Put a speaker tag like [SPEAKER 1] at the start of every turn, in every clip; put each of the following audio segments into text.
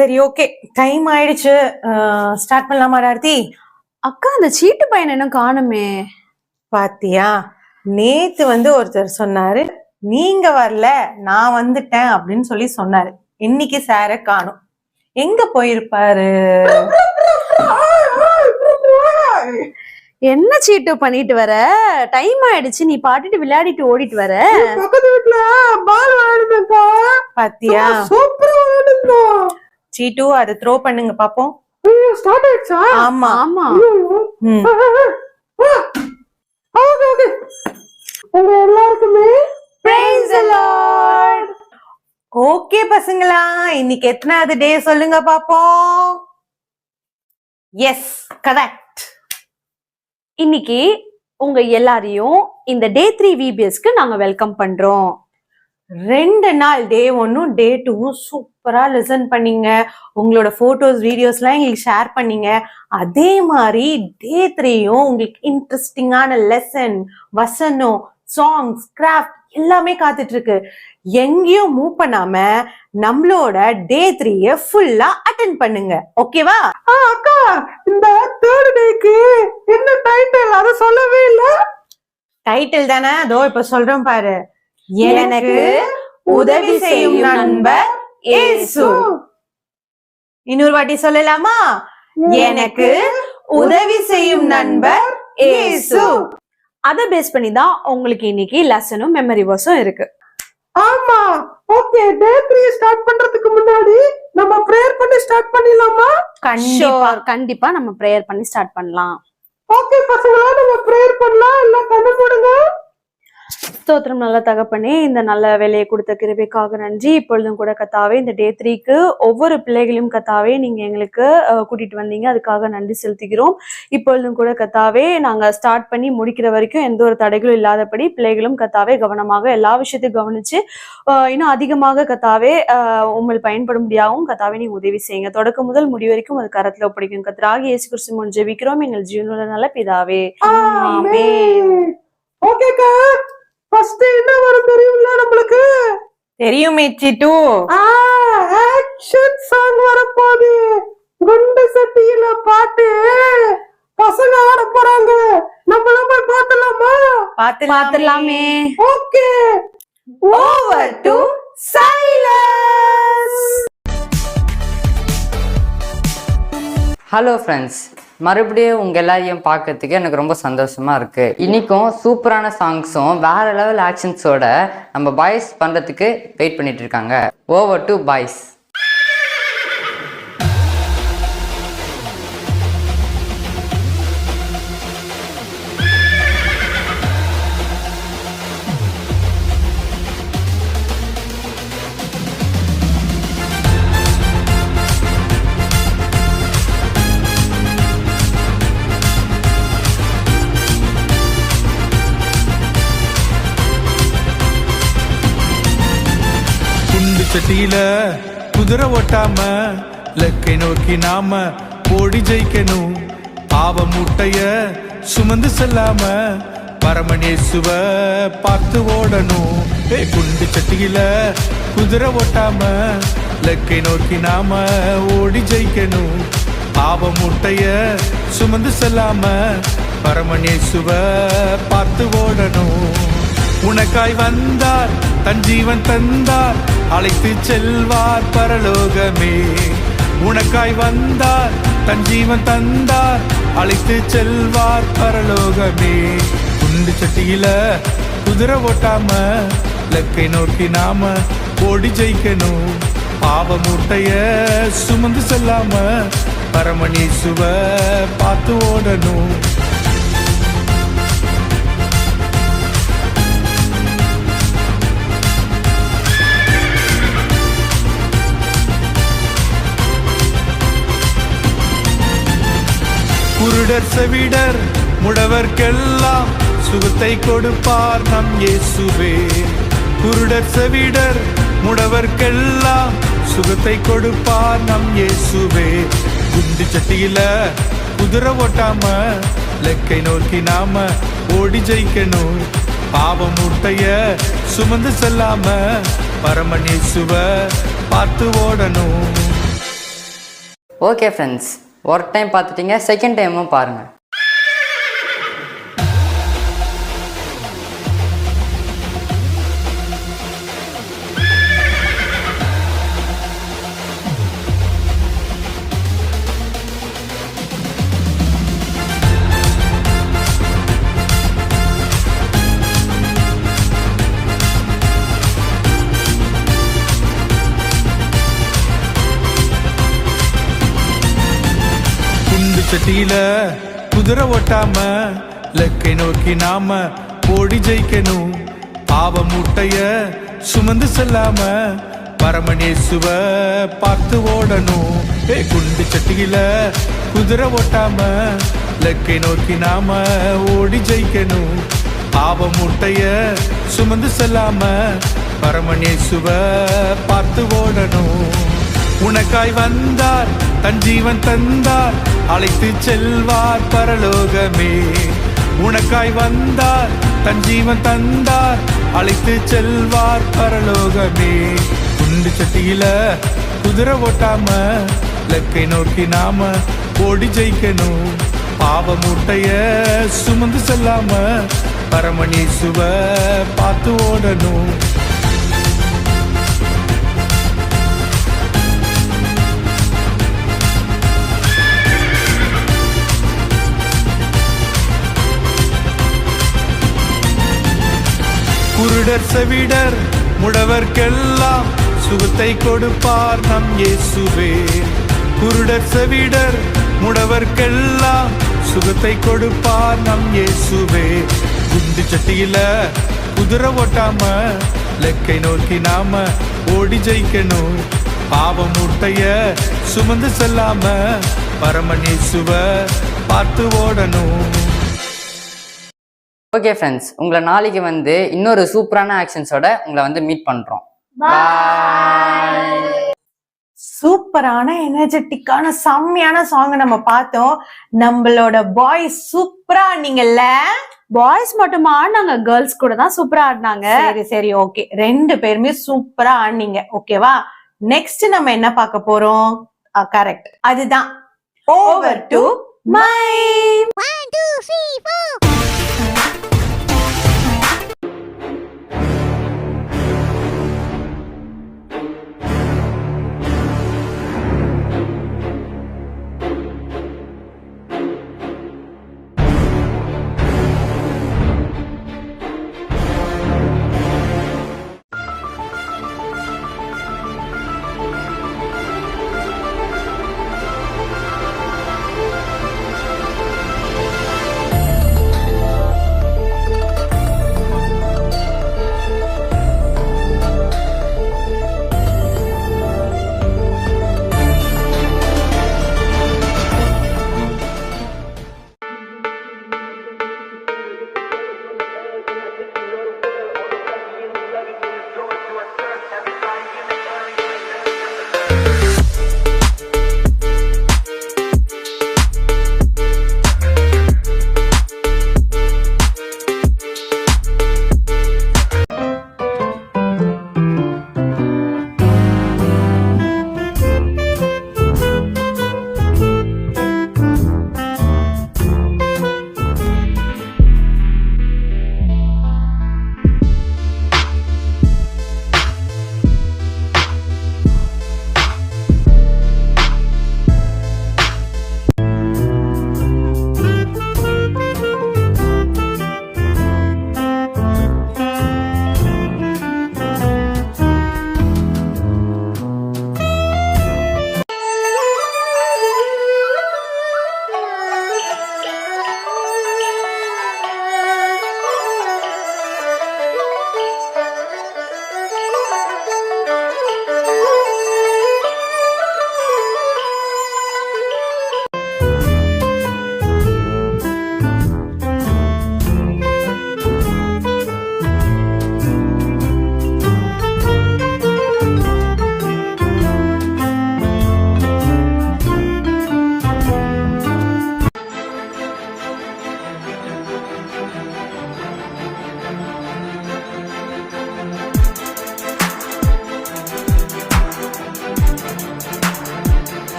[SPEAKER 1] சரி, okay, time ஆயிடுச்சு. Start பண்ணலாமா ஆர்த்தி?
[SPEAKER 2] அக்கா, அந்த சீட்டு பையன் என்ன காணுமே?
[SPEAKER 1] பாத்தியா, நேத்து ஒருத்தர் சொன்னாரு, நீங்க வரல நான் வந்துட்டேன் அப்படின்னு சொல்லி சொன்னாரு. இன்னைக்கு சார காணும். எங்க போயிருப்பாரு?
[SPEAKER 2] என்ன சீட்டு பண்ணிட்டு வர? டைம் ஆயிடுச்சு, நீ பாட்டுட்டு விளையாடிட்டு ஓடிட்டு வர.
[SPEAKER 3] பக்கத்து வீட்டுல பால் விளையாடுங்கக்கா.
[SPEAKER 1] பாத்தியா,
[SPEAKER 3] சூப்பரா விளையாடுங்க.
[SPEAKER 1] சீட்டு அதை த்ரோ பண்ணுங்க பாப்போம்.
[SPEAKER 3] ஸ்டார்ட் ஆயிடுச்சா?
[SPEAKER 1] ஆமா
[SPEAKER 2] ஆமா.
[SPEAKER 3] ஓகே, உங்க எல்லாருக்குமே
[SPEAKER 1] பிரைஸ் தி லார்ட். ஓகே பசங்களா, இன்னைக்கு எத்தனாவது டே சொல்லுங்க பாப்போம். Yes, correct.
[SPEAKER 2] இன்னைக்கு உங்க எல்லாரையும் இந்த டே 3 VBSக்கு நாங்க வெல்கம் பண்றோம்.
[SPEAKER 1] 2 நாள் டே 1ம் டே 2ம் சூப்பரா லிசன் பண்ணீங்க. உங்களோட போட்டோஸ் வீடியோஸ்லாம் எங்களுக்கு ஷேர் பண்ணீங்க. அதே மாதிரி டே 3யும் உங்களுக்கு இன்ட்ரெஸ்டிங்கான லெசன், வசனம், சாங்ஸ், கிராஃப்ட் எல்லாமே காத்துட்டு இருக்கு. எங்கேயும் மூவ் பண்ணாம நம்மளோட டே 3 ஃபுல்லா அட்டெண்ட் பண்ணுங்க. ஓகேவா?
[SPEAKER 3] அக்கா, இந்த தேர்ட் டேக்கு என்ன டைட்டில் அத சொல்லவே இல்ல.
[SPEAKER 1] டைட்டில் தானே, அதோ இப்ப சொல்றோம் பாரு. எனக்கு உதவி செய்யும் நண்பர் இயேசு. இன்னொரு வாட்டி சொல்லலாமா? எனக்கு உதவி செய்யும் நண்பர் இயேசு.
[SPEAKER 2] அதை பேஸ் பண்ணி தான் உங்களுக்கு இன்னைக்கு லெசனும் மெமரி வர்ஸும் இருக்கு.
[SPEAKER 3] ஆமா, ஓகே. டே 3 ஸ்டார்ட் பண்றதுக்கு முன்னாடி நம்ம பிரேயர் பண்ணி ஸ்டார்ட் பண்ணிடலாமா?
[SPEAKER 2] கண்டிப்பா நம்ம பிரேயர் பண்ணி ஸ்டார்ட் பண்ணலாம்.
[SPEAKER 3] ஓகே பசங்களா, நம்ம பிரேயர் பண்ணலாம். எல்லாம் கண்ணு மூடுங்க.
[SPEAKER 2] ஸ்தோத்திரம் நல்ல தகப்பனே, இந்த நல்ல வேலையை கொடுத்த கிருபைக்காக நன்றி. இப்பொழுதும் கூட கத்தாவே, இந்த டே 3க்கு ஒவ்வொரு பிள்ளைகளையும் கத்தாவே நீங்க எங்களுக்கு கூட்டிட்டு வந்தீங்க, அதுக்காக நன்றி செலுத்துகிறோம். இப்பொழுதும் கூட கத்தாவே, நாங்க ஸ்டார்ட் பண்ணி முடிக்கிற வரைக்கும் எந்த ஒரு தடைகளும் இல்லாதபடி பிள்ளைகளும் கத்தாவே கவனமாக எல்லா விஷயத்தையும் கவனிச்சு இன்னும் அதிகமாக கத்தாவே உங்கள் பயன்படும்படியாகவும் கத்தாவே நீங்க உதவி செய்யுங்க. தொடக்கம் முதல் முடி வரைக்கும் அது கரத்துல ஒப்படைக்கும். கர்த்தராகிய இயேசு கிறிஸ்து முன் ஜெபிக்கிறோம் எங்கள் ஜீவனுள்ள நல்ல பிதாவே, ஆமென்.
[SPEAKER 3] ஓகேக்கா, ஃபர்ஸ்ட் என்ன வரும் தெரியும்ல நம்மளுக்கு?
[SPEAKER 1] தெரியுமே சீட்டு.
[SPEAKER 3] ஆக்ஷன் சாங் வரப்போகுது. குண்டு சட்டியில பாட்டு பசங்க ஆட போறாங்க. நம்மளும் போய் பார்த்தலாமா?
[SPEAKER 2] பாத்துலாமே.
[SPEAKER 3] Okay,
[SPEAKER 1] over to silence.
[SPEAKER 4] Hello friends, மறுபடியும் உங்கள் எல்லாரையும் பார்க்கறதுக்கு எனக்கு ரொம்ப சந்தோஷமாக இருக்குது. இன்றைக்கும் சூப்பரான சாங்ஸும் வேறு லெவல் ஆக்ஷன்ஸோட நம்ம பாய்ஸ் பண்ணுறதுக்கு வெயிட் பண்ணிட்டு இருக்காங்க. Over to boys.
[SPEAKER 5] சட்டியில குதிரை ஓட்டாம லக்கை நோக்கி நாம ஓடி ஜெயிக்கணும். பாவ மூட்டைய சுமந்து செல்லாம பரமனேசுவ பார்த்து ஓடணும். குண்டு சட்டியில குதிரை ஓட்டாம லக்கை நோக்கி நாம ஓடி ஜெயிக்கணும். பாவ மூட்டைய சுமந்து செல்லாம பரமனேசுவ பார்த்து ஓடணும். உனக்காய் வந்தார், தன் ஜீவன் தந்தார், அழைத்து செல்வார் பரலோகமே. உனக்காய் வந்தார், தன் ஜீவன் தந்தார், அழைத்து செல்வார் பரலோகமே. குண்டு சட்டியில குதிரை ஓட்டாம லக்கை நோக்கி நாம ஓடி ஜெயிக்கணும். பாவ மூட்டைய சுமந்து செல்லாம பரமனேசுவ பார்த்து ஓடணும். குருடர் செவிடர் முடவர்க்கெல்லாம் சுகத்தை கொடுப்பார் நம் இயேசுவே. குருடர் செவிடர் முடவர்க்கெல்லாம் சுகத்தை கொடுப்பார் நம் இயேசுவே. குண்டு சட்டியில குதிரை ஓட்டாம லக்கை நோக்கி நாம ஓடி ஜெயிக்கணும். பாவ மூட்டைய சுமந்து செல்லாம பரமனேசுவ பார்த்து ஓடணும்.
[SPEAKER 4] ஓகே ஃப்ரெண்ட்ஸ், ஒரு டைம் பார்த்துட்டீங்க, செகண்ட் டைமும் பாருங்கள்.
[SPEAKER 5] சட்டியில குதிரை ஓட்டாம லக்கை நோக்கி நாம ஓடி ஜெயிக்கணும். பாவ மூட்டைய சுமந்து செல்லாம பரமனேசுவ பார்த்து ஓடணும். குண்டு சட்டியில குதிரை ஓட்டாம லக்கை நோக்கி நாம ஓடி ஜெயிக்கணும். பாவ மூட்டைய சுமந்து செல்லாம பரமனேசுவ பார்த்து ஓடணும். உனக்காய் வந்தார், தன் ஜீவன் தந்தார், அழைத்து செல்வார் பரலோகமே. உனக்காய் வந்தார், தன் ஜீவன் தந்தார், அழைத்து செல்வார் பரலோகமே. குண்டு சட்டியில குதிரை ஓட்டாம லக்கை நோக்கி நாம ஓடி ஜெயிக்கணும். பாவ மூட்டைய சுமந்து செல்லாம பரமனேசுவ பார்த்து ஓடணும். குருடர் செவிடர் முடவர்க்கெல்லாம் சுகத்தை கொடுப்பார் நம் இயேசுவே. குருடர் செவிடர் முடவர்க்கெல்லாம் சுகத்தை கொடுப்பார் நம் இயேசுவே. குண்டு சட்டியில குதிரை ஓட்டாம லக்கை நோக்கி நாம ஓடி ஜெயிக்கணும். பாவ மூட்டைய சுமந்து செல்லாம பரமனேசுவ பார்த்து ஓடணும்.
[SPEAKER 4] ஓகே ஃப்ரெண்ட்ஸ், உங்களை நாளைக்கு வந்து இன்னொரு சூப்பரான ஆக்ஷன்ஸோட உங்களை வந்து மீட் பண்ணுறோம்.
[SPEAKER 1] சூப்பரான எனர்ஜெட்டிக்கான செம்மையான சாங் நம்ம பார்த்தோம். நம்மளோட பாய்ஸ் சூப்பரா ஆடினீங்கல்ல.
[SPEAKER 2] பாய்ஸ் மட்டுமா ஆடினாங்க, கேர்ள்ஸ் கூட தான் சூப்பரா ஆடினாங்க.
[SPEAKER 1] சரி சரி ஓகே, 2 பேருமே சூப்பரா ஆடினீங்க. ஓகேவா, நெக்ஸ்ட் நம்ம என்ன பார்க்க போறோம்? கரெக்ட், அதுதான் ஓவர் டு மைம்.
[SPEAKER 6] 1 2 3 4.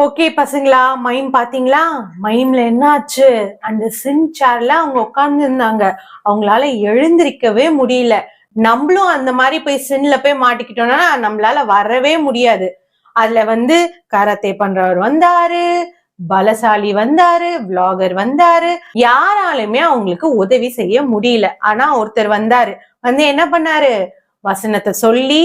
[SPEAKER 1] ஓகே பசங்களா, மைம் பாத்தீங்களா? மைம்ல என்ன ஆச்சு? அந்த சின் சேர்ல அவங்க உட்கார்ந்து இருந்தாங்க. அவங்களால எழுந்திருக்கவே முடியல. நம்மளும் அந்த மாதிரி போய் சின்ல போய் மாட்டிக்கிட்டோம்னா நம்மளால வரவே முடியாது. அதுல கராத்தே பண்றவர் வந்தாரு, பலசாலி வந்தாரு, விளாகர் வந்தாரு. யாராலுமே அவங்களுக்கு உதவி செய்ய முடியல. ஆனா ஒருத்தர் வந்தாரு. என்ன பண்ணாரு? வசனத்தை சொல்லி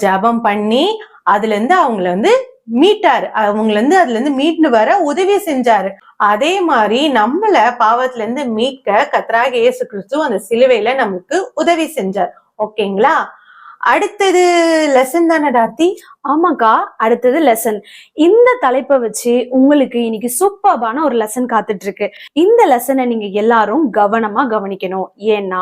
[SPEAKER 1] ஜபம் பண்ணி அதுல இருந்து அவங்கள மீட்டாரு. அதுல இருந்து மீட்டு வர உதவி செஞ்சாரு. அதே மாதிரி நம்மள பாவத்துல இருந்து மீட்க கர்த்தராகிய இயேசு கிறிஸ்து அந்த சிலுவையில நமக்கு உதவி செஞ்சார். ஓகேங்களா? அடுத்தது லெசன் தானே டார்த்தி?
[SPEAKER 2] ஆமாக்கா, அடுத்தது லெசன். இந்த தலைப்பை வச்சு உங்களுக்கு இன்னைக்கு சூப்பர்பான ஒரு லெசன் காத்துட்டு இருக்கு. இந்த லெசனை நீங்க எல்லாரும் கவனமா கவனிக்கணும். ஏன்னா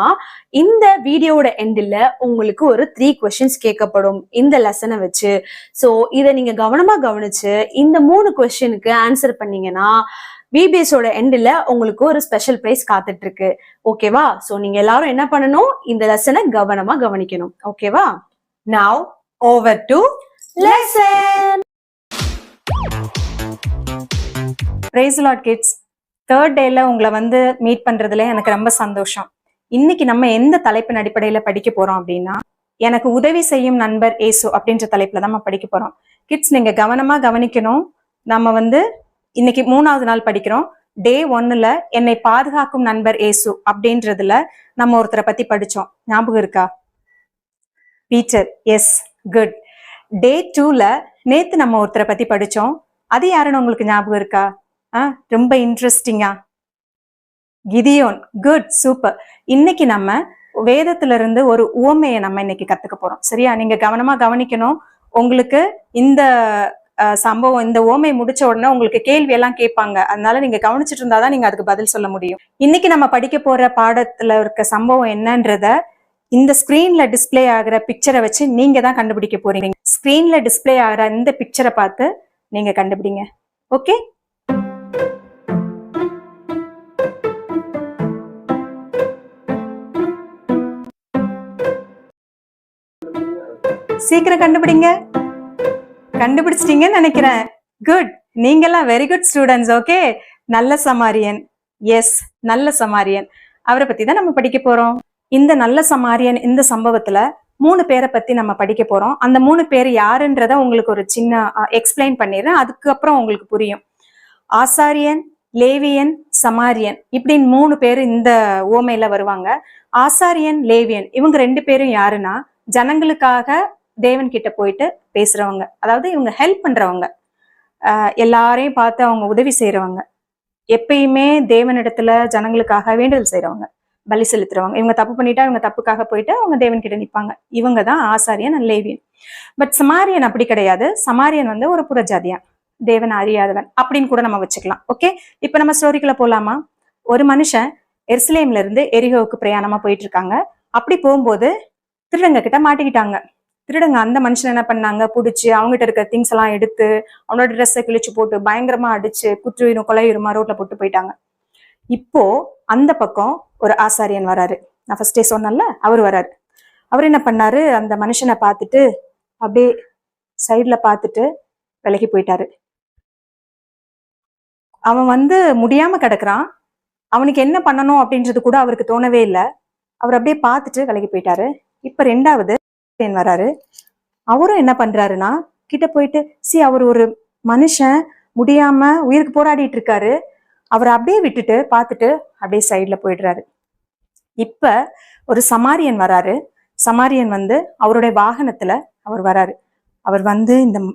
[SPEAKER 2] இந்த வீடியோட எண்டில் உங்களுக்கு ஒரு 3 questions கேட்கப்படும் இந்த லெசனை வச்சு. ஸோ இதை நீங்க கவனமா கவனிச்சு இந்த 3 questionக்கு ஆன்சர் பண்ணீங்கன்னா விபிஎஸோட எண்டில் உங்களுக்கு ஒரு ஸ்பெஷல் பிரைஸ் காத்துட்டு இருக்கு. ஓகேவா? ஸோ நீங்க எல்லாரும் என்ன பண்ணணும்? இந்த லெசனை கவனமா கவனிக்கணும். ஓகேவா?
[SPEAKER 1] Now over to lesson.
[SPEAKER 6] Praise lord kids. 3rd டேல உங்களை மீட் பண்றதுல எனக்கு ரொம்ப சந்தோஷம். இன்னைக்கு நம்ம எந்த தலைப்பின் அடிப்படையில படிக்க போறோம் அப்படின்னா, எனக்கு உதவி செய்யும் நண்பர் ஏசு அப்படின்ற தலைப்புல தான் நம்ம படிக்க போறோம். கிட்ஸ், நீங்க கவனமா கவனிக்கணும். நம்ம இன்னைக்கு 3வது நாள் படிக்கிறோம். டே 1ல என்னை பாதுகாக்கும் நண்பர் ஏசு அப்படின்றதுல நம்ம ஒருத்தரை பத்தி படிச்சோம். ஞாபகம் இருக்கா? பீட்டர். Yes, good. டே 2ல நேத்து நம்ம ஒருத்தரை பத்தி படிச்சோம். அது யாருன்னு உங்களுக்கு ஞாபகம் இருக்கா? ரொம்ப இன்ட்ரெஸ்டிங்கா, கிதியோன். Good, super. இன்னைக்கு நம்ம வேதத்துல இருந்து ஒரு உவமையை நம்ம இன்னைக்கு கத்துக்க போறோம். சரியா? நீங்க கவனமா கவனிக்கணும். உங்களுக்கு இந்த சம்பவம், இந்த உவமை முடிச்ச உடனே உங்களுக்கு கேள்வி எல்லாம் கேட்பாங்க. அதனால நீங்க கவனிச்சுட்டு இருந்தாதான் நீங்க அதுக்கு பதில் சொல்ல முடியும். இன்னைக்கு நம்ம படிக்க போற பாடத்துல இருக்க சம்பவம் என்னன்றத இந்த ஸ்கிரீன்ல டிஸ்பிளே ஆகிற பிக்சரை வச்சு நீங்க தான் கண்டுபிடிக்க போறீங்க. ஸ்கிரீன்ல டிஸ்பிளே ஆகிற இந்த பிக்சரை பார்த்து நீங்க கண்டுபிடிங்க. ஓகே? சீக்கிரம் கண்டுபிடிங்க. கண்டுபிடிச்சிட்டீங்கன்னு நினைக்கிறேன். குட். நீங்கெல்லாம் வெரி குட் ஸ்டூடெண்ட்ஸ். ஓகே? நல்ல சமாரியன். எஸ், நல்ல சமாரியன். அவரை பத்தி தான் நம்ம படிக்க போறோம். இந்த நல்ல சமாரியன் இந்த சம்பவத்துல 3 பேரை பத்தி நம்ம படிக்க போறோம். அந்த 3 பேர் யாருன்றத உங்களுக்கு ஒரு சின்ன எக்ஸ்பிளைன் பண்ணிடுறேன். அதுக்கப்புறம் உங்களுக்கு புரியும். ஆசாரியன், லேவியன், சமாரியன் இப்படின்னு 3 பேர் இந்த ஓமையில வருவாங்க. ஆசாரியன், லேவியன் இவங்க 2 பேரும் யாருன்னா, ஜனங்களுக்காக தேவன் கிட்ட போயிட்டு பேசுறவங்க. அதாவது இவங்க ஹெல்ப் பண்றவங்க, எல்லாரையும் பார்த்து அவங்க உதவி செய்யறவங்க, எப்பயுமே தேவனிடத்துல ஜனங்களுக்காக வேண்டுதல் செய்யறவங்க, பலி செலுத்துறவங்க. இவங்க தப்பு பண்ணிட்டா இவங்க தப்புக்காக போயிட்டு அவங்க தேவன் கிட்ட நிற்பாங்க. இவங்க தான் ஆசாரியன் அண்ட் லேவியன். பட் சமாரியன் அப்படி கிடையாது. சமாரியன் ஒரு புறஜாதியான், தேவன் அறியாதவன் அப்படின்னு கூட நம்ம வச்சுக்கலாம். ஓகே? இப்ப நம்ம ஸ்டோரிக்குள்ள போலாமா? ஒரு மனுஷன் எருசலேம்ல இருந்து எரிகோவுக்கு பிரயாணமா போயிட்டு இருக்காங்க. அப்படி போகும்போது திருடங்க கிட்ட மாட்டிக்கிட்டாங்க. திருடங்க அந்த மனுஷன் என்ன பண்ணாங்க, பிடிச்சி அவங்ககிட்ட இருக்க திங்ஸ் எல்லாம் எடுத்து அவனோட ட்ரெஸ்ஸை கிழிச்சு போட்டு பயங்கரமா அடிச்சு குற்றுயிரும் கொலையுருமா ரோட்ல போட்டு போயிட்டாங்க. இப்போ அந்த பக்கம் ஒரு ஆசாரியன் வராரு. நான் ஃபர்ஸ்டே சொன்னேன்ல, அவர் வராரு. அவர் என்ன பண்ணாரு, அந்த மனுஷனை பார்த்துட்டு அப்படியே சைட்ல பார்த்துட்டு விலகி போயிட்டாரு. அவன் முடியாம கிடக்குறான். அவனுக்கு என்ன பண்ணணும் அப்படின்றது கூட அவருக்கு தோணவே இல்லை. அவர் அப்படியே பார்த்துட்டு விலகி போயிட்டாரு. இப்ப 2வது வராரு. அவரும் என்ன பண்றாருன்னா, கிட்ட போயிட்டு அவர் ஒரு மனுஷன் முடியாம உயிருக்கு போராடிட்டு இருக்காரு. அவரை அப்படியே விட்டுட்டு பார்த்துட்டு அப்படியே சைட்ல போயிடுறாரு. இப்ப ஒரு சமாரியன் வராரு. சமாரியன் அவருடைய வாகனத்துல அவர் வராரு. அவர்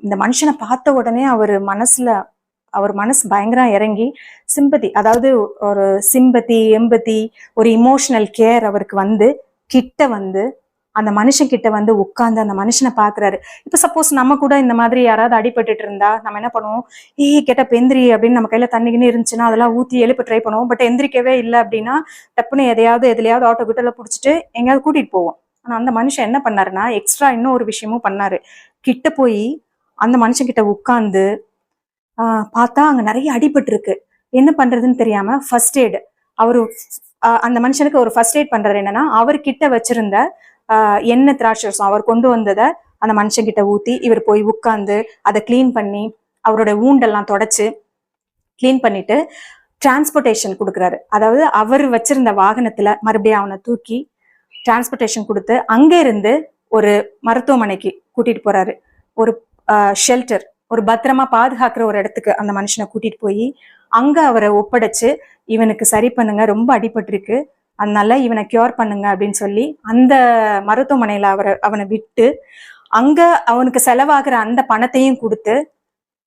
[SPEAKER 6] இந்த மனுஷனை பார்த்த உடனே அவர் மனசு பயங்கரம் இறங்கி சிம்பதி, அதாவது ஒரு சிம்பதி, எம்பதி, ஒரு இமோஷனல் கேர் அவருக்கு கிட்ட அந்த மனுஷன் கிட்ட உட்கார்ந்து அந்த மனுஷனை பாக்குறாரு. இப்ப சப்போஸ் நம்ம கூட இந்த மாதிரி யாராவது அடிபட்டுட்டு இருந்தா நம்ம என்ன பண்ணுவோம், கேட்ட பெந்திரி அப்படின்னு நம்ம கையில தண்ணிக்குன்னு இருந்துச்சுன்னா அதெல்லாம் ஊத்தி எழுப்ப ட்ரை பண்ணுவோம். பட் எந்திரிக்கவே இல்லை அப்படின்னா டப்புன்னு எதுலையாவது ஆட்டோ கிட்ட பிடிச்சிட்டு எங்கேயாவது கூட்டிட்டு போவோம். ஆனா அந்த மனுஷன் என்ன பண்ணாருன்னா, எக்ஸ்ட்ரா இன்னும் ஒரு விஷயமும் பண்ணாரு. கிட்ட போய் அந்த மனுஷன் கிட்ட உட்கார்ந்து பார்த்தா அங்க நிறைய அடிபட்டு இருக்கு. என்ன பண்றதுன்னு தெரியாம ஃபர்ஸ்ட் எய்டு அந்த மனுஷனுக்கு ஒரு ஃபர்ஸ்ட் எய்ட் பண்றாரு. என்னன்னா, அவர்கிட்ட வச்சிருந்த எண்ணெய் திராட்சரசம் அவர் கொண்டு வந்ததை அந்த மனுஷன் கிட்ட ஊத்தி இவர் போய் உட்கார்ந்து அதை கிளீன் பண்ணி அவரோட ஊண்டெல்லாம் தொடச்சு கிளீன் பண்ணிட்டு டிரான்ஸ்போர்ட்டேஷன் கொடுக்குறாரு. அதாவது அவர் வச்சிருந்த வாகனத்துல மறுபடியும் அவனை தூக்கி டிரான்ஸ்போர்ட்டேஷன் கொடுத்து அங்க இருந்து ஒரு மருத்துவமனைக்கு கூட்டிட்டு போறாரு. ஒரு ஷெல்டர், ஒரு பத்திரமா பாதுகாக்கிற ஒரு இடத்துக்கு அந்த மனுஷனை கூட்டிட்டு போய் அங்க அவரை ஒப்படைச்சு இவனுக்கு சரி பண்ணுங்க, ரொம்ப அடிபட்டிருக்கு, அதனால இவனை கியூர் பண்ணுங்க அப்படின்னு சொல்லி அந்த மருத்துவமனையில அவனை விட்டு அங்க அவனுக்கு செலவாகிற அந்த பணத்தையும் கொடுத்து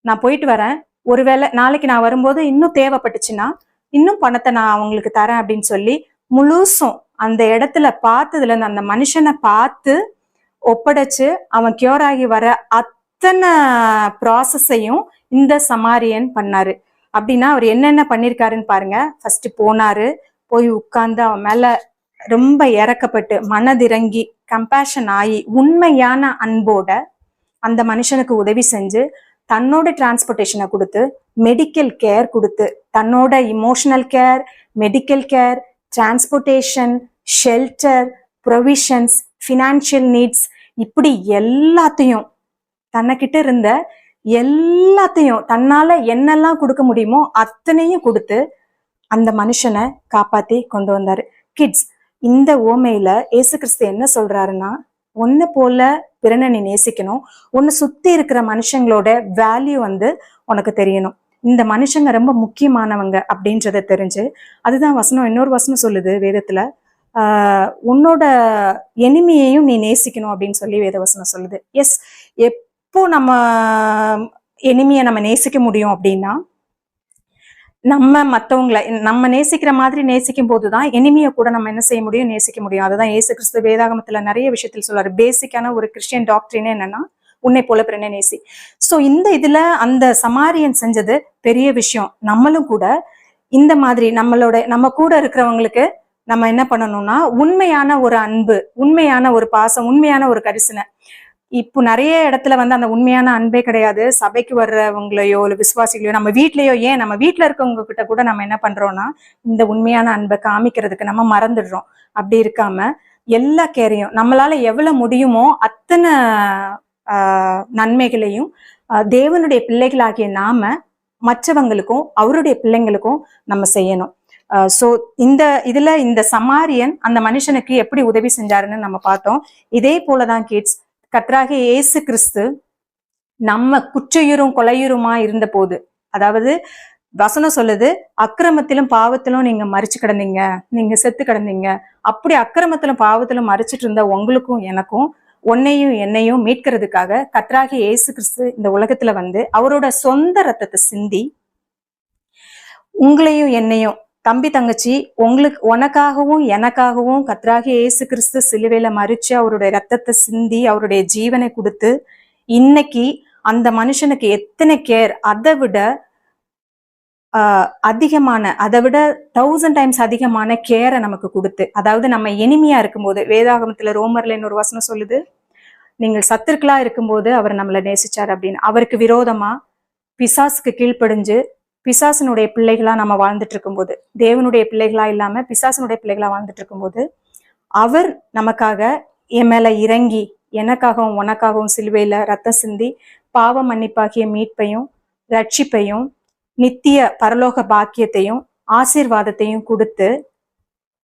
[SPEAKER 6] நான் போயிட்டு வரேன், ஒருவேளை நாளைக்கு நான் வரும்போது இன்னும் தேவைப்பட்டுச்சுன்னா இன்னும் பணத்தை நான் அவங்களுக்கு தரேன் அப்படின்னு சொல்லி முழுசும் அந்த இடத்துல பார்த்ததுல இருந்து அந்த மனுஷனை பார்த்து ஒப்படைச்சு அவன் கியூர் ஆகி வர அத்தனை ப்ராசஸையும் இந்த சமாரியன் பண்ணாரு. அப்படின்னா அவர் என்னென்ன பண்ணிருக்காருன்னு பாருங்க. ஃபர்ஸ்ட் போனாரு, போய் உட்கார்ந்து அவன் மேல ரொம்ப இறக்கப்பட்டு மனதிறங்கி கம்பேஷன் ஆகி உண்மையான அன்போட அந்த மனுஷனுக்கு உதவி செஞ்சு தன்னோட டிரான்ஸ்போர்ட்டேஷனை கொடுத்து மெடிக்கல் கேர் கொடுத்து தன்னோட emotional care, medical care, transportation, shelter, provisions, financial needs, இப்படி எல்லாத்தையும் தன்னைக்கிட்ட இருந்த எல்லாத்தையும் தன்னால என்னெல்லாம் கொடுக்க முடியுமோ அத்தனையும் கொடுத்து அந்த மனுஷனை காப்பாத்தி கொண்டு வந்தாரு. கிட்ஸ், இந்த ஓமையில இயேசு கிறிஸ்து என்ன சொல்றாருன்னா, ஒன்னு போல பிறனை நீ நேசிக்கணும், ஒன்னு சுத்தி இருக்கிற மனுஷங்களோட வேல்யூ உனக்கு தெரியணும், இந்த மனுஷங்க ரொம்ப முக்கியமானவங்க அப்படின்றத தெரிஞ்சு, அதுதான் வசனம். இன்னொரு வசனம் சொல்லுது வேதத்துல, உன்னோட எனிமியையும் நீ நேசிக்கணும் அப்படின்னு சொல்லி வேதவசனம் சொல்லுது. எஸ், எப்போ நம்ம எனிமியை நம்ம நேசிக்க முடியும் அப்படின்னா, நம்ம மற்றவங்களை நம்ம நேசிக்கிற மாதிரி நேசிக்கும் போதுதான் எனிமியை கூட நம்ம என்ன செய்ய முடியும், நேசிக்க முடியும். அதுதான் இயேசு கிறிஸ்து வேதாகமத்துல நிறைய விஷயத்தில் சொல்றாரு. பேசிக்கான ஒரு கிறிஸ்டியன் டாக்டரின் என்னன்னா, உன்னை போல பிறனை நேசி. சோ இந்த இதுல அந்த சமாரியன் செஞ்சது பெரிய விஷயம். நம்மளும் கூட இந்த மாதிரி நம்ம கூட இருக்கிறவங்களுக்கு நம்ம என்ன பண்ணணும்னா, உண்மையான ஒரு அன்பு, உண்மையான ஒரு பாசம், உண்மையான ஒரு கரிசனை. இப்போ நிறைய இடத்துல அந்த உண்மையான அன்பே கிடையாது. சபைக்கு வர்றவங்களையோ இல்ல விசுவாசிகளையோ, நம்ம வீட்லயோ, ஏன் நம்ம வீட்டுல இருக்கவங்க கிட்ட கூட நம்ம என்ன பண்றோம்னா, இந்த உண்மையான அன்பை காமிக்கிறதுக்கு நம்ம மறந்துடுறோம். அப்படி இருக்காம எல்லா கேரையும் நம்மளால எவ்வளவு முடியுமோ அத்தனை நன்மைகளையும் தேவனுடைய பிள்ளைகளாகிய நாம மற்றவங்களுக்கும் அவருடைய பிள்ளைங்களுக்கும் நம்ம செய்யணும். சோ இந்த சமாரியன் அந்த மனுஷனுக்கு எப்படி உதவி செஞ்சாருன்னு நம்ம பார்த்தோம். இதே போலதான் கிட்ஸ், கர்த்தராகிய இயேசு கிறிஸ்து நம்ம குற்றையுறும் கொலையுறுமா இருந்த போது, அதாவது வசனம் சொல்லுது, அக்கிரமத்திலும் பாவத்திலும் நீங்க மறிச்சு கிடந்தீங்க, நீங்க செத்து கிடந்தீங்க. அப்படி அக்கிரமத்திலும் பாவத்திலும் மறிச்சிட்டு இருந்த உங்களுக்கும் எனக்கும், உன்னையும் என்னையும் மீட்கிறதுக்காக கர்த்தராகிய இயேசு கிறிஸ்து இந்த உலகத்துல அவரோட சொந்த ரத்தத்தை சிந்தி உங்களையும் என்னையும், தம்பி தங்கச்சி, உனக்காகவும் எனக்காகவும் கர்த்தராகிய இயேசு கிறிஸ்து சிலுவையில மறிச்சு அவருடைய ரத்தத்தை சிந்தி அவருடைய ஜீவனை கொடுத்து, இன்னைக்கு அந்த மனுஷனுக்கு எத்தனை கேர், அதை விட அதிகமான, அதை விட 1000 times அதிகமான கேரை நமக்கு கொடுத்து, அதாவது நம்ம எனிமையா இருக்கும்போது, வேதாகமத்துல ரோமர்ல இன்னொரு வசனம் சொல்லுது, நீங்கள் சத்துருக்களா இருக்கும்போது அவர் நம்மளை நேசிச்சார் அப்படின்னு. அவருக்கு விரோதமா பிசாசுக்கு கீழ்ப்படிஞ்சு பிசாசனுடைய பிள்ளைகளா நம்ம வாழ்ந்துட்டு இருக்கும்போது, தேவனுடைய பிள்ளைகளா இல்லாம பிசாசனுடைய பிள்ளைகளா வாழ்ந்துட்டு இருக்கும்போது, அவர் நமக்காக என் மேல இறங்கி எனக்காகவும் உனக்காகவும் சிலுவையில ரத்தம் சிந்தி பாவ மன்னிப்பாகிய மீட்பையும் ரட்சிப்பையும் நித்திய பரலோக பாக்கியத்தையும் ஆசீர்வாதத்தையும் கொடுத்து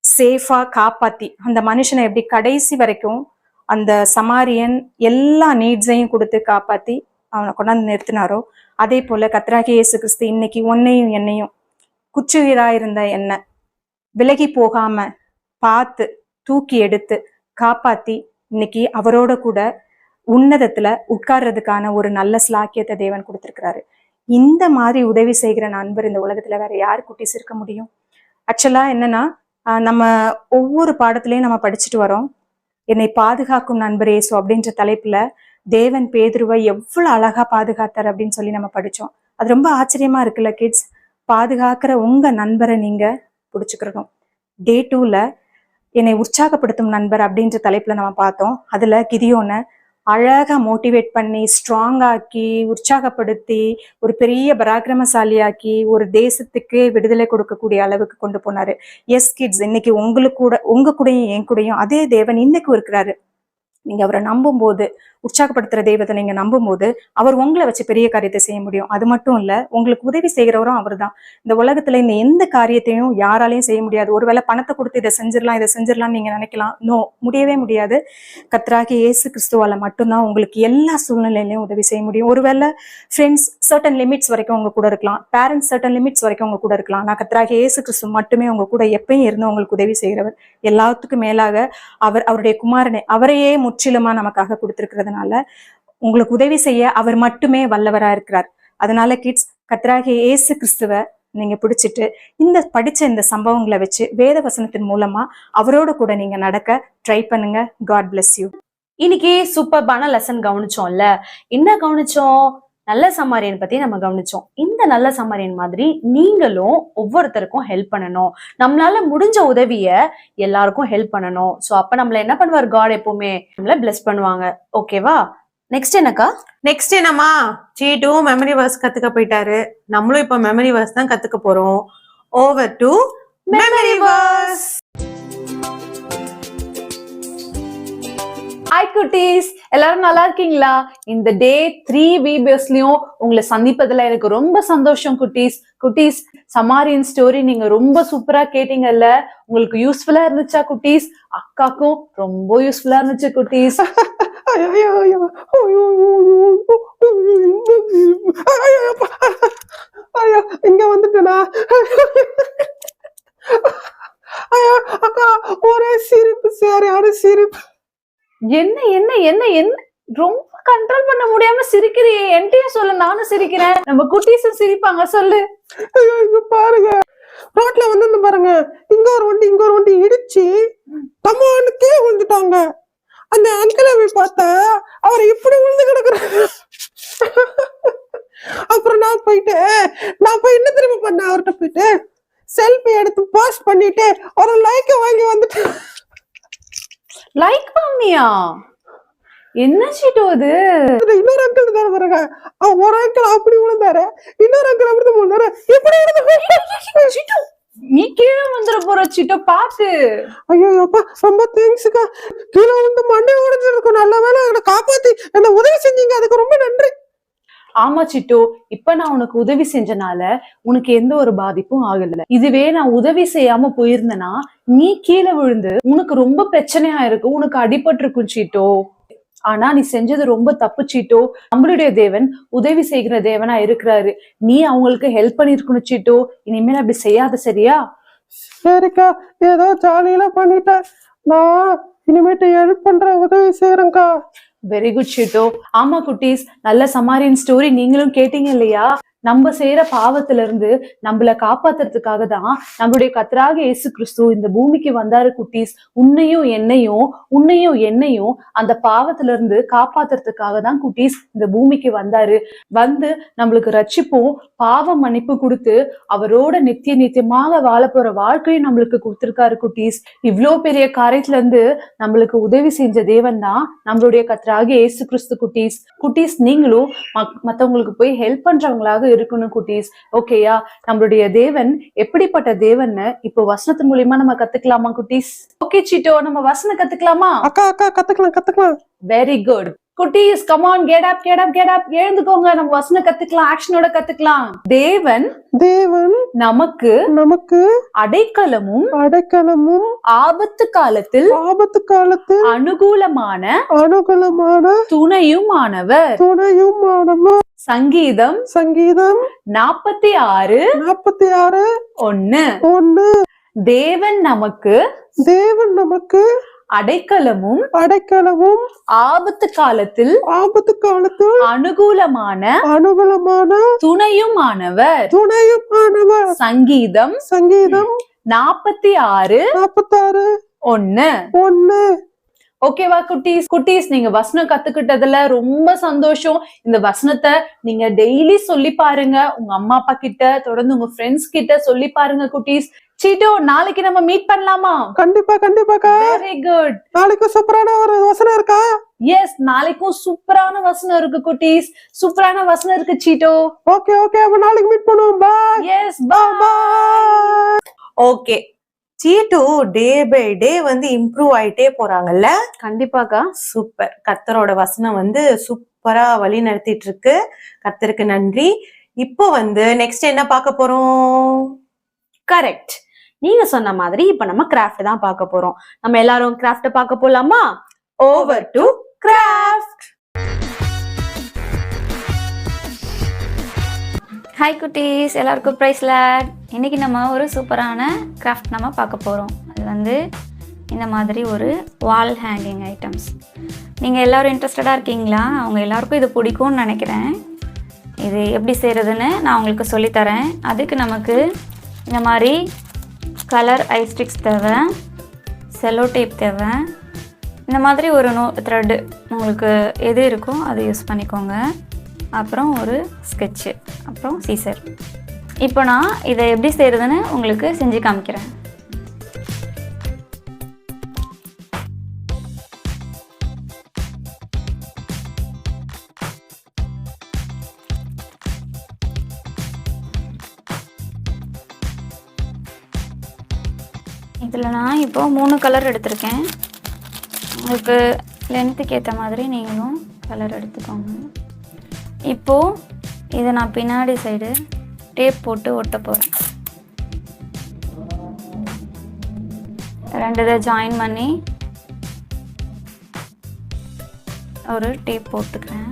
[SPEAKER 6] சேஃபா காப்பாத்தி அந்த மனுஷனை எப்படி கடைசி வரைக்கும் அந்த சமாரியன் எல்லா நீட்ஸையும் கொடுத்து காப்பாத்தி அவனை கொண்டாந்து நிறுத்தினாரோ, அதே போல கர்த்தராகிய இயேசு கிறிஸ்து இன்னைக்கு உன்னையும் என்னையும், குற்றுயிராயிருந்த என்ன விலகி போகாம பார்த்து தூக்கி எடுத்து காப்பாத்தி இன்னைக்கு அவரோட கூட உன்னதத்துல உட்கார்றதுக்கான ஒரு நல்ல ஸ்லாக்கியத்தை தேவன் கொடுத்திருக்கிறாரு. இந்த மாதிரி உதவி செய்கிற நண்பர் இந்த உலகத்துல வேற யார் குட்டிஸ் இருக்க முடியும்? ஆக்சுவலா என்னன்னா, நம்ம ஒவ்வொரு பாடத்திலையும் நம்ம படிச்சுட்டு வரோம், என்னை பாதுகாக்கும் நண்பர் இயேசு அப்படின்ற தலைப்புல தேவன் பேதுருவை எவ்வளவு அழகா பாதுகாத்தார் அப்படின்னு சொல்லி நம்ம படிச்சோம். அது ரொம்ப ஆச்சரியமா இருக்குல்ல கிட்ஸ்? பாதுகாக்கிற உங்க நண்பரை நீங்க பிடிச்சுக்கிறணும். Day 2ல என்னை உற்சாகப்படுத்தும் நண்பர் அப்படின்ற தலைப்புல நம்ம பார்த்தோம். அதுல கிதியோனை அழகா மோட்டிவேட் பண்ணி ஸ்ட்ராங் ஆக்கி உற்சாகப்படுத்தி ஒரு பெரிய பராக்கிரமசாலியாக்கி ஒரு தேசத்துக்கு விடுதலை கொடுக்கக்கூடிய அளவுக்கு கொண்டு போனாரு. எஸ் கிட்ஸ், இன்னைக்கு உங்க கூடயும் என் கூடயும் அதே தேவன் இன்னைக்கும் இருக்கிறாரு. நீங்க அவரை நம்பும் போது, உற்சாகப்படுத்துற தெய்வத்தை நீங்க நம்பும் போது அவர் உங்களை வச்சு பெரிய காரியத்தை செய்ய முடியும். அது மட்டும் இல்ல, உங்களுக்கு உதவி செய்கிறவரும் அவர்தான். இந்த உலகத்துல இந்த எந்த காரியத்தையும் யாராலையும் செய்ய முடியாது. ஒருவேளை பணத்தை கொடுத்து இதை செஞ்சிடலாம் நீங்க நினைக்கலாம். நோ, முடியவே முடியாது. கர்த்தராகிய இயேசு கிறிஸ்துவால மட்டும்தான் உங்களுக்கு எல்லா சூழ்நிலையிலையும் உதவி செய்ய முடியும். ஒருவேளை ஃப்ரெண்ட்ஸ் சர்டன் லிமிட்ஸ் வரைக்கும் உங்க கூட இருக்கலாம், பேரண்ட்ஸ் சர்டன் லிமிட்ஸ் வரைக்கும் உங்க கூட இருக்கலாம். நான் கர்த்தராகிய இயேசு கிறிஸ்து மட்டுமே உங்க கூட எப்பயும் இருந்து உங்களுக்கு உதவி செய்கிறவர். எல்லாத்துக்கும் மேலாக அவருடைய குமாரனை அவரையே முற்றிலுமா நமக்காக கொடுத்திருக்கிறதுனால உங்களுக்கு உதவி செய்ய அவர் மட்டுமே வல்லவரா இருக்கிறார். அதனால கிட்ஸ், கர்த்தராகிய இயேசு கிறிஸ்துவ நீங்க பிடிச்சிட்டு படிச்ச இந்த சம்பவங்களை வச்சு வேத வசனத்தின் மூலமா அவரோட கூட நீங்க நடக்க ட்ரை பண்ணுங்க. God bless you.
[SPEAKER 2] இன்னைக்கு சூப்பர்பான லெசன் கவனிச்சோம்ல. என்ன கவனிச்சோம்? நல்ல சமாரியன் பத்தி நம்ம கவனிச்சோம். இந்த நல்ல சமாரியன் மாதிரி நீங்களும் ஒவ்வொருத்தருக்கும் ஹெல்ப் பண்ணணும். நம்மளால முடிஞ்ச உதவிய எல்லாருக்கும் ஹெல்ப் பண்ணணும். சோ அப்ப நம்மள என்ன பண்ணுவார்? காட் எப்பவுமே நம்மள பிளஸ் பண்ணுவாங்க. ஓகேவா? நெக்ஸ்ட் என்னக்கா?
[SPEAKER 1] நெக்ஸ்ட் என்னமா, சீட்டு மெமரி வர்ஸ் கத்துக்க போயிட்டாரு. நம்மளும் இப்ப மெமரி வர்ஸ் தான் கத்துக்க போறோம். Over to memory verse.
[SPEAKER 2] Hi குட்டீஸ், எல்லாரும் நல்லா இருக்கீங்களா? இந்த டே 3 வீடியோஸ்லயும் உங்களை சந்திப்பதுல எனக்கு ரொம்ப சந்தோஷம் குட்டீஸ். குட்டீஸ், சமாரியன் ஸ்டோரி நீங்க ரொம்ப சூப்பரா கேட்டீங்கல்ல. உங்களுக்கு யூஸ்ஃபுல்லா இருந்துச்சா குட்டீஸ்? அக்காக்கும் ரொம்ப யூஸ்ஃபுல்லா இருந்துச்சு குட்டீஸ்.
[SPEAKER 3] இங்க வந்துட்டா அக்கா, ஒரே சிரிப்பு, சரியான சிரிப்பு.
[SPEAKER 2] என்ன என்ன என்ன என்ன ரொம்ப கண்ட்ரோல் பண்ண முடியாம சிரிக்கிறியே? என்கிட்டயும் சொல்லு, நானும் சிரிக்கிறேன். நம்ம குட்டீஸும் சிரிப்பாங்க, சொல்லு.
[SPEAKER 3] ஐயோ, இங்க பாருங்க, ரோட்ல வந்து பாருங்க, இங்க ஒரு வண்டி இடிச்சு தம்மானு கீழே விழுந்துட்டாங்க. அந்த அங்கிளை போய் பார்த்தா அவர் இப்படி விழுந்து கிடக்குறாரு. அப்புறம் நான் போய் என்ன திரும்ப பண்ணேன்? அவர்கிட்ட போயிட்டு செல்ஃபி எடுத்து போஸ்ட் பண்ணிட்டு ஒரு லைக்க வாங்கி வந்துட்டு.
[SPEAKER 2] லைக் பண்ணியா? என்ன சீட்டோ அது?
[SPEAKER 3] இன்னொரு அங்கிள் தான் பாருங்க, ஒரு அங்கிள் அப்படி விழுந்தாரு, இன்னொரு அங்கிள் அப்படி விழுந்தாரு. இப்படி
[SPEAKER 2] நீ கீழே வந்துட போற சீட்டோ, பாத்து.
[SPEAKER 3] ஐயோ அப்பா, ரொம்ப தேங்க்ஸ்க்கா. கீழே வந்து மண்டை உடைஞ்சிருக்கும். நல்ல வேலை என்னை காப்பாத்தி என்ன உதவி செஞ்சீங்க, அதுக்கு ரொம்ப நன்றி.
[SPEAKER 2] ஆமா சிட்டோ, இப்ப நான் உனக்கு உதவி செஞ்சனால உனக்கு எந்த ஒரு பாதிப்பும் ஆகல. இதுவே நான் உதவி செய்யாம போயிருந்தேன்னா நீ கீழே விழுந்து உனக்கு ரொம்ப பிரச்சனையா இருக்கு, உனக்கு அடிபட்டு இருக்கும் சீட்டோ. ஆனா நீ செஞ்சது ரொம்ப தப்பு சீட்டோ. நம்மளுடைய தேவன் உதவி செய்கிற தேவனா இருக்கிறாரு. நீ அவங்களுக்கு ஹெல்ப் பண்ணிருக்கணும் சீட்டோ. இனிமேல் அப்படி செய்யாத, சரியா?
[SPEAKER 3] சரிக்கா, ஏதோ ஜாலியில பண்ணிட்டேன். நான் இனிமேட்டு ஹெல்ப் பண்ற உதவி செய்யறேன்க்கா.
[SPEAKER 2] Very good சீட்டோ. ஆமா குட்டீஸ், நல்ல சமாரியன் ஸ்டோரி நீங்களும் கேட்டீங்க இல்லையா? நம்ம செய்யற பாவத்துல இருந்து நம்மள காப்பாத்துறதுக்காக தான் நம்மளுடைய கர்த்தராகிய இயேசு கிறிஸ்து இந்த பூமிக்கு வந்தாரு குட்டீஸ். உன்னையும் என்னையும் அந்த பாவத்துல இருந்து காப்பாத்துறதுக்காக தான் குட்டீஸ் இந்த பூமிக்கு வந்தாரு. வந்து நம்மளுக்கு ரட்சிப்பும் பாவ மன்னிப்பு கொடுத்து அவரோட நித்தியமாக வாழ போற வாழ்க்கையும் நம்மளுக்கு கொடுத்திருக்காரு குட்டீஸ். இவ்வளோ பெரிய காரியத்துல இருந்து நம்மளுக்கு உதவி செஞ்ச தேவன் தான் நம்மளுடைய கர்த்தராகிய இயேசு கிறிஸ்து குட்டீஸ். குட்டீஸ், நீங்களும் மத்தவங்களுக்கு போய் ஹெல்ப் பண்றவங்களாக இருக்கணும் குட்டீஸ். ஓகேயா? நம்மளுடைய தேவன் எப்படிப்பட்ட தேவன்னு இப்போ வசனத்தின் மூலியமா நம்ம கத்துக்கலாமா குட்டீஸ்? ஓகே சீட்டோ, நம்ம வசனம் கத்துக்கலாமா?
[SPEAKER 3] அக்கா கத்துக்கலாம்.
[SPEAKER 2] வெரி குட் குட்டீஸ், கம் ஆன், கெட் அப். எழுந்துக்கோங்க, நம்ம வசனம் கத்துக்கலாம், ஆக்ஷனோட கத்துக்கலாம். தேவன் நமக்கு அடைக்கலமும் ஆபத்து காலத்தில் அனுகூலமான துணையுமானவர். சங்கீதம் 46:1. தேவன் நமக்கு அடைக்கலமும் ஆபத்து காலத்தில் அனுகூலமான துணையுமானவர். சங்கீதம் 46:1. ஓகேவா குட்டீஸ், நீங்க வசனம் கத்துக்கிட்டதுல ரொம்ப சந்தோஷம். இந்த வசனத்தை நீங்க டெய்லி சொல்லி பாருங்க. உங்க அம்மா அப்பா கிட்ட, தொடர்ந்து உங்க ஃப்ரெண்ட்ஸ் கிட்ட சொல்லி பாருங்க குட்டீஸ். சீட்டோ, நாளைக்கு நம்ம மீட் பண்ணலாமா?
[SPEAKER 3] கண்டிப்பாக்கா.
[SPEAKER 2] Very good.
[SPEAKER 3] நாளைக்கு சூப்பரான ஒரு வசனம் இருக்கா?
[SPEAKER 2] எஸ், நாளைக்கும் சூப்பரான வசனம் இருக்கு குட்டீஸ். சூப்பரான வசனம் இருக்கு சீட்டோ.
[SPEAKER 3] ஓகே, அப்ப நாளைக்கு மீட் பண்ணுவோம். பை.
[SPEAKER 2] Yes, bye.
[SPEAKER 1] ஓகே, சீட்டு டே பை டே வந்து இம்ப்ரூவ் ஆயிட்டே போறாங்கல்ல.
[SPEAKER 2] கண்டிப்பாக்கா.
[SPEAKER 1] சூப்பர். கர்த்தரோட வசனம் வந்து சூப்பரா வழி நடத்திட்டு இருக்கு. கர்த்தருக்கு நன்றி. இப்போ வந்து நெக்ஸ்ட் என்ன பார்க்க போறோம்?
[SPEAKER 2] கரெக்ட். நீங்க சொன்ன மாதிரி இப்ப நம்ம கிராஃப்ட் தான் பார்க்க போறோம். நம்ம எல்லாரும் கிராஃப்ட் பார்க்க போலாமா? Over to craft.
[SPEAKER 7] ஹாய் குட்டீஸ், எல்லாருக்கும் ப்ரைஸ் லாட். இன்றைக்கி நம்ம ஒரு சூப்பரான கிராஃப்ட் நம்ம பார்க்க போகிறோம். அது வந்து இந்த மாதிரி ஒரு வால் ஹேங்கிங் ஐட்டம்ஸ். நீங்கள் எல்லோரும் இன்ட்ரெஸ்டடாக இருக்கீங்களா? அவங்க எல்லாருக்கும் இது பிடிக்கும்னு நினைக்கிறேன். இது எப்படி செய்கிறதுன்னு நான் உங்களுக்கு சொல்லித்தரேன். அதுக்கு நமக்கு இந்த மாதிரி கலர் ஐஸ்டிக்ஸ் தேவை, செல்லோ டேப் தேவை, இந்த மாதிரி ஒரு த்ரெட்டு உங்களுக்கு எது இருக்கோ அதை யூஸ் பண்ணிக்கோங்க. அப்புறம் ஒரு ஸ்கெட்சு, அப்புறம் சீசர். இப்போ நான் இதை எப்படி செய்கிறதுன்னு உங்களுக்கு செஞ்சு காமிக்கிறேன். இதில் நான் இப்போ 3 கலர் எடுத்திருக்கேன். உங்களுக்கு லென்த்துக்கு ஏற்ற மாதிரி நீங்களும் கலர் எடுத்துக்கோங்க. இப்போது இதை நான் பின்னாடி சைடு டேப் போட்டு ஒட்ட போகிறேன். 2 இதை ஜாயின் பண்ணி ஒரு டேப் போட்டுக்கிறேன்.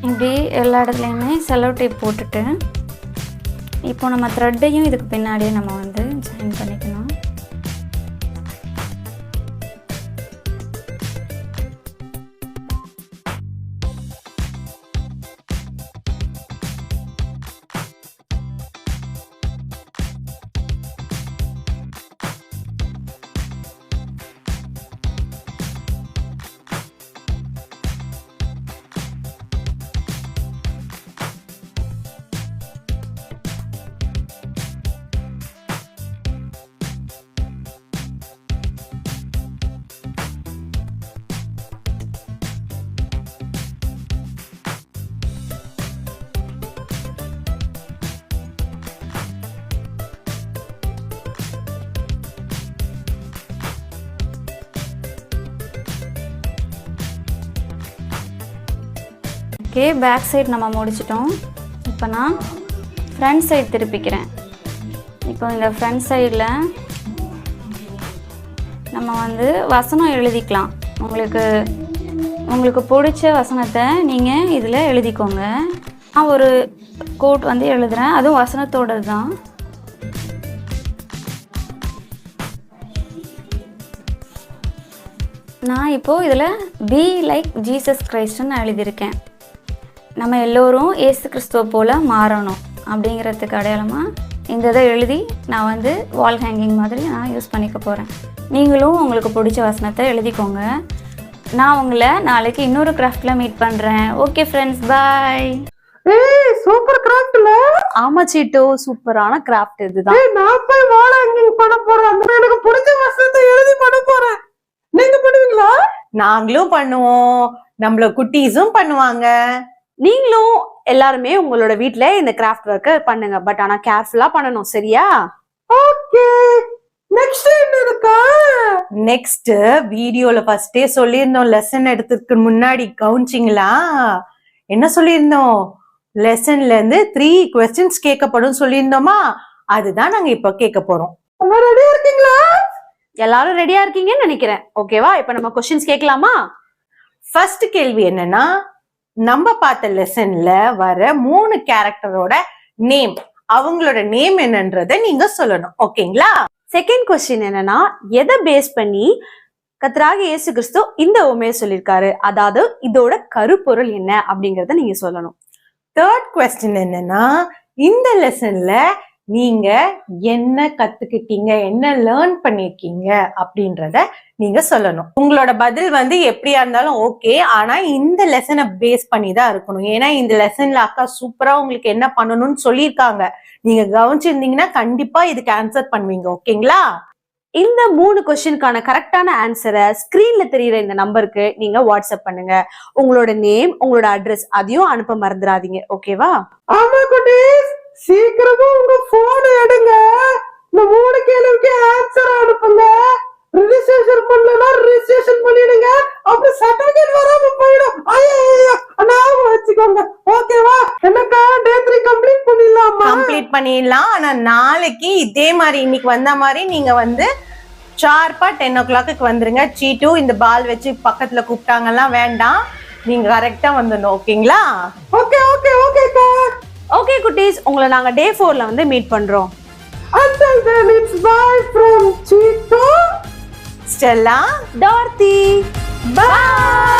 [SPEAKER 7] இப்படி எல்லா இடத்துலையுமே செல்லோ டேப் போட்டுட்டு இப்போ நம்ம த்ரெட்டையும் இதுக்கு பின்னாடியே நம்ம வந்து ஜாயின் பண்ணிக்கணும். ஓகே, பேக் சைடு நம்ம முடிச்சிட்டோம். இப்போ நான் ஃப்ரண்ட் சைடு திருப்பிக்கிறேன். இப்போ இந்த ஃப்ரண்ட் சைடில் நம்ம வந்து வசனம் எழுதிக்கலாம். உங்களுக்கு பிடிச்ச வசனத்தை நீங்கள் இதில் எழுதிக்கோங்க. நான் ஒரு கோட் வந்து எழுதுகிறேன், அதுவும் வசனத்தோடது தான். நான் இப்போது இதில் பி லைக் ஜீசஸ் கிரைஸ்ட்னு நான் எழுதியிருக்கேன். நம்ம எல்லோரும் ஏசு கிறிஸ்துவ போல் மாறணும் அப்படிங்கிறதுக்கு அடையாளமாக இந்த இதை எழுதி நான் வந்து வால் ஹேங்கிங் மாதிரி நான் யூஸ் பண்ணிக்க போகிறேன். நீங்களும் உங்களுக்கு பிடிச்ச வசனத்தை எழுதிக்கோங்க. நான் உங்களை நாளைக்கு இன்னொரு கிராஃப்டில் மீட் பண்ணுறேன். ஓகே ஃப்ரெண்ட்ஸ், பாய்.
[SPEAKER 3] சூப்பர் கிராஃப்ட்ல.
[SPEAKER 2] ஆமா சீட்டு, சூப்பரான கிராஃப்ட் இதுதான்.
[SPEAKER 3] நான் போய் வால் ஹேங்கிங் பண்ண போறேன். எனக்கு பிடிச்ச வசனத்தை எழுதி பண்ண போறேன். நீங்க பண்ணுவீங்களா?
[SPEAKER 1] நாங்களும் பண்ணுவோம், நம்மள குட்டீஸும் பண்ணுவாங்க.
[SPEAKER 2] நீங்களும் எல்லாருமே உங்களோட வீட்ல இந்த கிராஃப்ட் ஒர்க்க பண்ணுங்க. பட் ஆனா கேர்ஃபுல்லா பண்ணணும், சரியா?
[SPEAKER 3] ஓகே. நெக்ஸ்ட் என்ன இருக்கா?
[SPEAKER 1] நெக்ஸ்ட் வீடியோல ஃபர்ஸ்டே சொல்லியிருந்தோம், லெசன் எடுத்துக்கு முன்னாடி கவுன்சிங்களா என்ன சொல்லியிருந்தோம்? லெசன்ல இருந்து 3 கொஸ்டின்ஸ் கேட்கப்படும் சொல்லியிருந்தோமா, அதுதான் நாங்க இப்ப கேட்க போறோம்.
[SPEAKER 3] ரெடியா இருக்கீங்களா?
[SPEAKER 2] எல்லாரும் ரெடியா இருக்கீங்கன்னு நினைக்கிறேன். ஓகேவா, இப்ப நம்ம கொஸ்டின்ஸ் கேட்கலாமா?
[SPEAKER 1] ஃபர்ஸ்ட் கேள்வி என்னன்னா, நம்ம பார்த்த லெசன்ல வர 3 கேரக்டரோட நேம், அவங்களோட நேம் என்னன்றத நீங்க சொல்லணும். ஓகேங்களா?
[SPEAKER 2] செகண்ட் கொஸ்டின் என்னன்னா, எதை பேஸ் பண்ணி கர்த்தராகிய இயேசு கிறிஸ்து இந்த உண்மையை சொல்லியிருக்காரு, அதாவது இதோட கருப்பொருள் என்ன அப்படிங்கறத நீங்க சொல்லணும்.
[SPEAKER 1] தேர்ட் கொஸ்டின் என்னன்னா, இந்த லெசன்ல நீங்க என்ன கத்துக்கிட்டீங்க, என்ன லேர்ன் பண்ணிருக்கீங்க அப்படின்றத நீங்க சொல்லணும். உங்களோட பதில் வந்து எப்படியா இருந்தாலும் ஓகே, ஆனா இந்த லெசனை பேஸ் பண்ணி தான் இருக்கணும். ஏன்னா இந்த லெசன்ல அக்கா சூப்பரா உங்களுக்கு என்ன பண்ணணும்னு சொல்லியிருக்காங்க. நீங்க கவனிச்சிருந்தீங்கன்னா கண்டிப்பா இதுக்கு ஆன்சர் பண்ணுவீங்க. ஓகேங்களா?
[SPEAKER 2] இந்த 3 கொஸ்டினுக்கான கரெக்டான ஆன்சரை ஸ்கிரீன்ல தெரியுற இந்த நம்பருக்கு நீங்க வாட்ஸ்அப் பண்ணுங்க. உங்களோட நேம், உங்களோட அட்ரஸ் அதையும் அனுப்ப மறந்துடாதீங்க. ஓகேவா?
[SPEAKER 3] ஆமா குட்டீஸ், சீக்கிரமா உங்க போன் எடுங்க. இந்த 3 கேள்விக்கு ஆன்சர் அனுப்புங்க. ரெஜிஸ்ட்ரேஷன் பண்ணலனா ரெஜிஸ்ட்ரேஷன் பண்ணிடுங்க. அப்புறம் சர்டிபிகேட் வராம போயிடும். ஐயோ, ஞாபகம் வச்சுக்கோங்க. ஓகேவா? என்னக்கா டே 3 கம்ப்ளீட் பண்ணிடலாமா?
[SPEAKER 1] கம்ப்ளீட் பண்ணிடலாம். ஆனா நாளைக்கு இதே மாதிரி இன்னைக்கு வந்த மாதிரி நீங்க வந்து ஷார்ப்பா 10 o'clock வந்துருங்க. சீட்டு இந்த பால் வச்சு பக்கத்துல கூப்பிட்டாங்கலாம் வேண்டாம், நீங்க கரெக்டா வந்துடணும். ஓகேங்களா?
[SPEAKER 3] ஓகே ஓகே ஓகேக்கா.
[SPEAKER 2] ஓகே குட்டீஸ், உங்களை நாங்க டே 4ல வந்து மீட் பண்றோம்.
[SPEAKER 3] Until then, it's bye from Chico,
[SPEAKER 1] Stella,
[SPEAKER 2] Darthi.
[SPEAKER 1] bye.